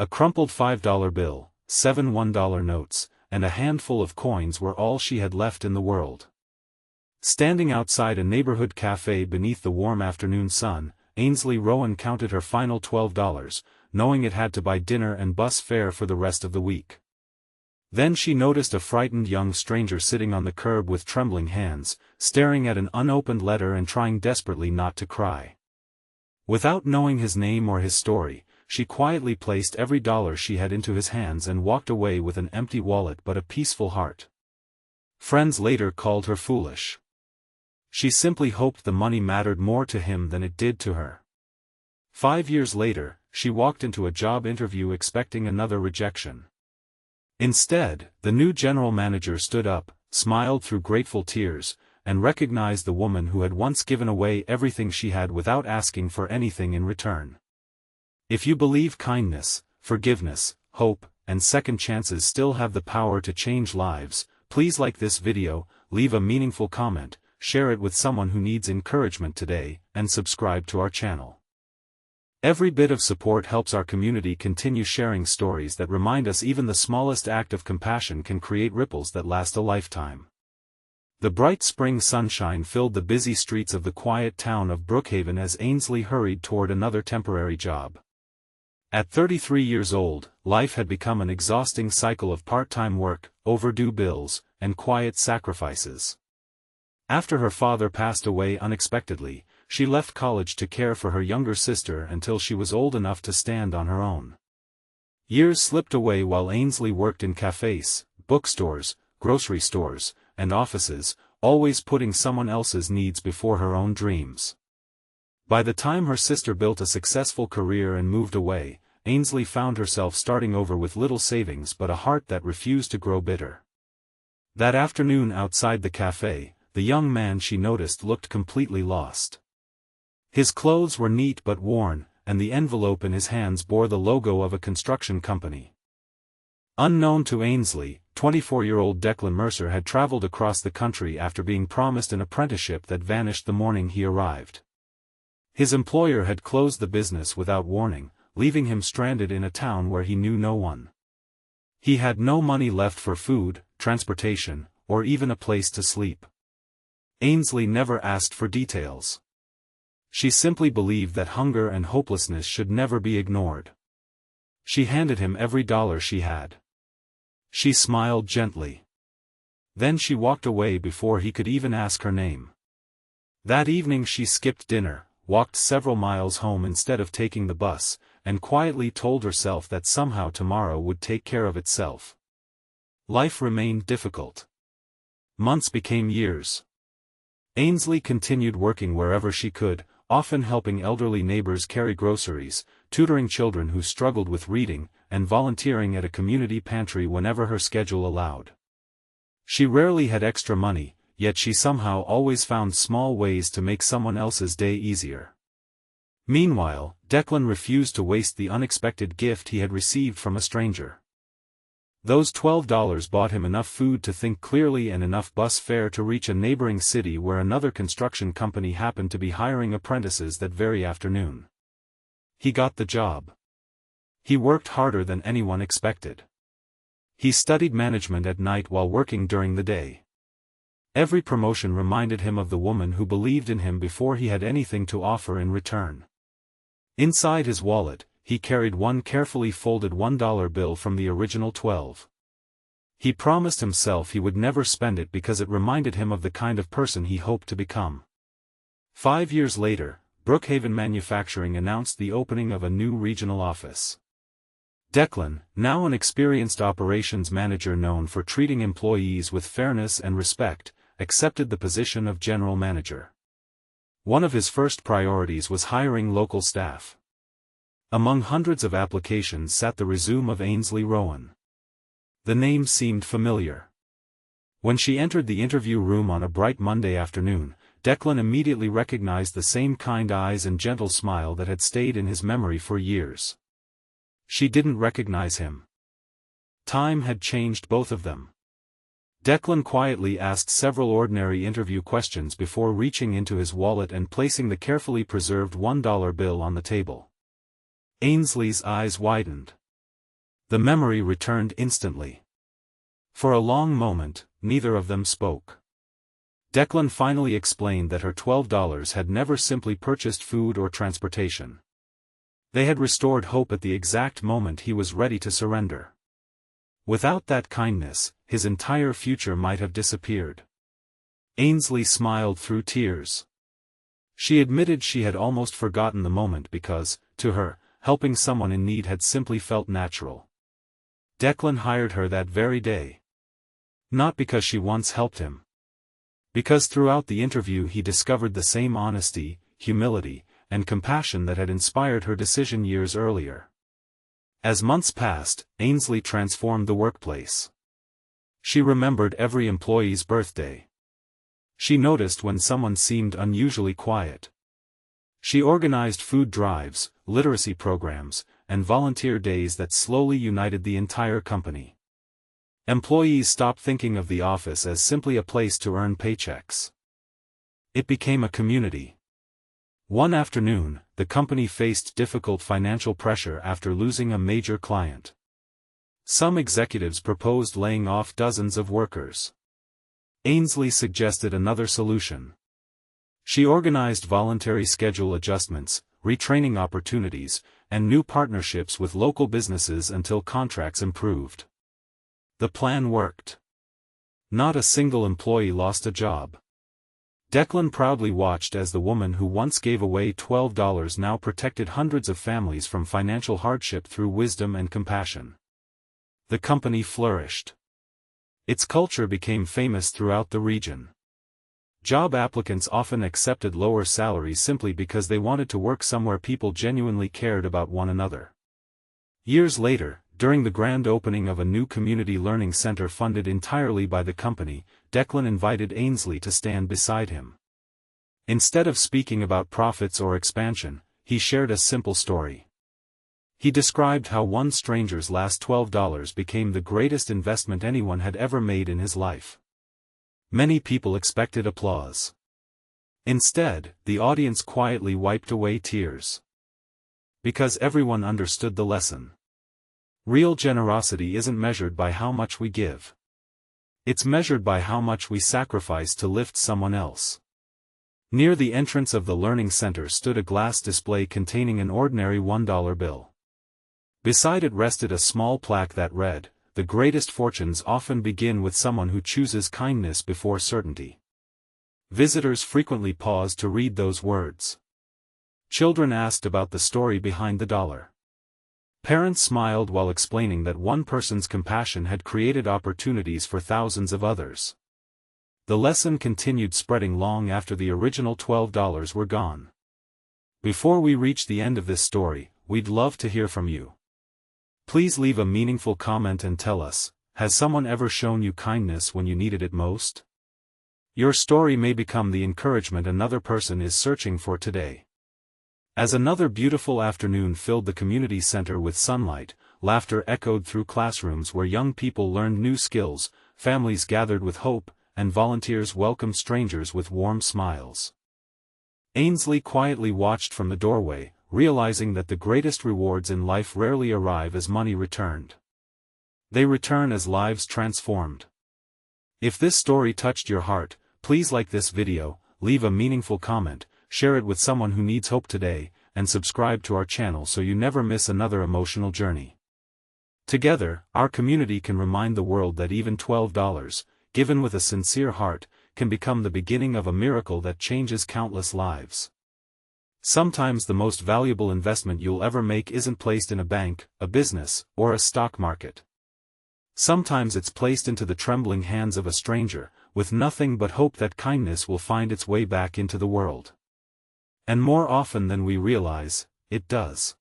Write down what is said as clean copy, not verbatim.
A crumpled $5 bill, 7 $1 notes, and a handful of coins were all she had left in the world. Standing outside a neighborhood cafe beneath the warm afternoon sun, Ainsley Rowan counted her final $12, knowing it had to buy dinner and bus fare for the rest of the week. Then she noticed a frightened young stranger sitting on the curb with trembling hands, staring at an unopened letter and trying desperately not to cry. Without knowing his name or his story, she quietly placed every dollar she had into his hands and walked away with an empty wallet but a peaceful heart. Friends later called her foolish. She simply hoped the money mattered more to him than it did to her. 5 years later, she walked into a job interview expecting another rejection. Instead, the new general manager stood up, smiled through grateful tears, and recognized the woman who had once given away everything she had without asking for anything in return. If you believe kindness, forgiveness, hope, and second chances still have the power to change lives, please like this video, leave a meaningful comment, share it with someone who needs encouragement today, and subscribe to our channel. Every bit of support helps our community continue sharing stories that remind us even the smallest act of compassion can create ripples that last a lifetime. The bright spring sunshine filled the busy streets of the quiet town of Brookhaven as Ainsley hurried toward another temporary job. At 33 years old, life had become an exhausting cycle of part-time work, overdue bills, and quiet sacrifices. After her father passed away unexpectedly, she left college to care for her younger sister until she was old enough to stand on her own. Years slipped away while Ainsley worked in cafes, bookstores, grocery stores, and offices, always putting someone else's needs before her own dreams. By the time her sister built a successful career and moved away, Ainsley found herself starting over with little savings but a heart that refused to grow bitter. That afternoon outside the cafe, the young man she noticed looked completely lost. His clothes were neat but worn, and the envelope in his hands bore the logo of a construction company. Unknown to Ainsley, 24-year-old Declan Mercer had traveled across the country after being promised an apprenticeship that vanished the morning he arrived. His employer had closed the business without warning, leaving him stranded in a town where he knew no one. He had no money left for food, transportation, or even a place to sleep. Ainsley never asked for details. She simply believed that hunger and hopelessness should never be ignored. She handed him every dollar she had. She smiled gently. Then she walked away before he could even ask her name. That evening she skipped dinner, walked several miles home instead of taking the bus, and quietly told herself that somehow tomorrow would take care of itself. Life remained difficult. Months became years. Ainsley continued working wherever she could, often helping elderly neighbors carry groceries, tutoring children who struggled with reading, and volunteering at a community pantry whenever her schedule allowed. She rarely had extra money, yet she somehow always found small ways to make someone else's day easier. Meanwhile, Declan refused to waste the unexpected gift he had received from a stranger. Those $12 bought him enough food to think clearly and enough bus fare to reach a neighboring city where another construction company happened to be hiring apprentices that very afternoon. He got the job. He worked harder than anyone expected. He studied management at night while working during the day. Every promotion reminded him of the woman who believed in him before he had anything to offer in return. Inside his wallet, he carried one carefully folded $1 bill from the original 12. He promised himself he would never spend it because it reminded him of the kind of person he hoped to become. 5 years later, Brookhaven Manufacturing announced the opening of a new regional office. Declan, now an experienced operations manager known for treating employees with fairness and respect, accepted the position of general manager. One of his first priorities was hiring local staff. Among hundreds of applications sat the resume of Ainsley Rowan. The name seemed familiar. When she entered the interview room on a bright Monday afternoon, Declan immediately recognized the same kind eyes and gentle smile that had stayed in his memory for years. She didn't recognize him. Time had changed both of them. Declan quietly asked several ordinary interview questions before reaching into his wallet and placing the carefully preserved $1 bill on the table. Ainsley's eyes widened. The memory returned instantly. For a long moment, neither of them spoke. Declan finally explained that her $12 had never simply purchased food or transportation. They had restored hope at the exact moment he was ready to surrender. Without that kindness, his entire future might have disappeared. Ainsley smiled through tears. She admitted she had almost forgotten the moment because, to her, helping someone in need had simply felt natural. Declan hired her that very day. Not because she once helped him. Because throughout the interview he discovered the same honesty, humility, and compassion that had inspired her decision years earlier. As months passed, Ainsley transformed the workplace. She remembered every employee's birthday. She noticed when someone seemed unusually quiet. She organized food drives, literacy programs, and volunteer days that slowly united the entire company. Employees stopped thinking of the office as simply a place to earn paychecks. It became a community. One afternoon, the company faced difficult financial pressure after losing a major client. Some executives proposed laying off dozens of workers. Ainsley suggested another solution. She organized voluntary schedule adjustments, retraining opportunities, and new partnerships with local businesses until contracts improved. The plan worked. Not a single employee lost a job. Declan proudly watched as the woman who once gave away $12 now protected hundreds of families from financial hardship through wisdom and compassion. The company flourished. Its culture became famous throughout the region. Job applicants often accepted lower salaries simply because they wanted to work somewhere people genuinely cared about one another. Years later, during the grand opening of a new community learning center funded entirely by the company, Declan invited Ainsley to stand beside him. Instead of speaking about profits or expansion, he shared a simple story. He described how one stranger's last $12 became the greatest investment anyone had ever made in his life. Many people expected applause. Instead, the audience quietly wiped away tears. Because everyone understood the lesson. Real generosity isn't measured by how much we give. It's measured by how much we sacrifice to lift someone else. Near the entrance of the learning center stood a glass display containing an ordinary $1 bill. Beside it rested a small plaque that read, "The greatest fortunes often begin with someone who chooses kindness before certainty." Visitors frequently paused to read those words. Children asked about the story behind the dollar. Parents smiled while explaining that one person's compassion had created opportunities for thousands of others. The lesson continued spreading long after the original $12 were gone. Before we reach the end of this story, we'd love to hear from you. Please leave a meaningful comment and tell us, has someone ever shown you kindness when you needed it most? Your story may become the encouragement another person is searching for today. As another beautiful afternoon filled the community center with sunlight, laughter echoed through classrooms where young people learned new skills, families gathered with hope, and volunteers welcomed strangers with warm smiles. Ainsley quietly watched from the doorway, realizing that the greatest rewards in life rarely arrive as money returned. They return as lives transformed. If this story touched your heart, please like this video, leave a meaningful comment, share it with someone who needs hope today, and subscribe to our channel so you never miss another emotional journey. Together, our community can remind the world that even $12, given with a sincere heart, can become the beginning of a miracle that changes countless lives. Sometimes the most valuable investment you'll ever make isn't placed in a bank, a business, or a stock market. Sometimes it's placed into the trembling hands of a stranger, with nothing but hope that kindness will find its way back into the world. And more often than we realize, it does.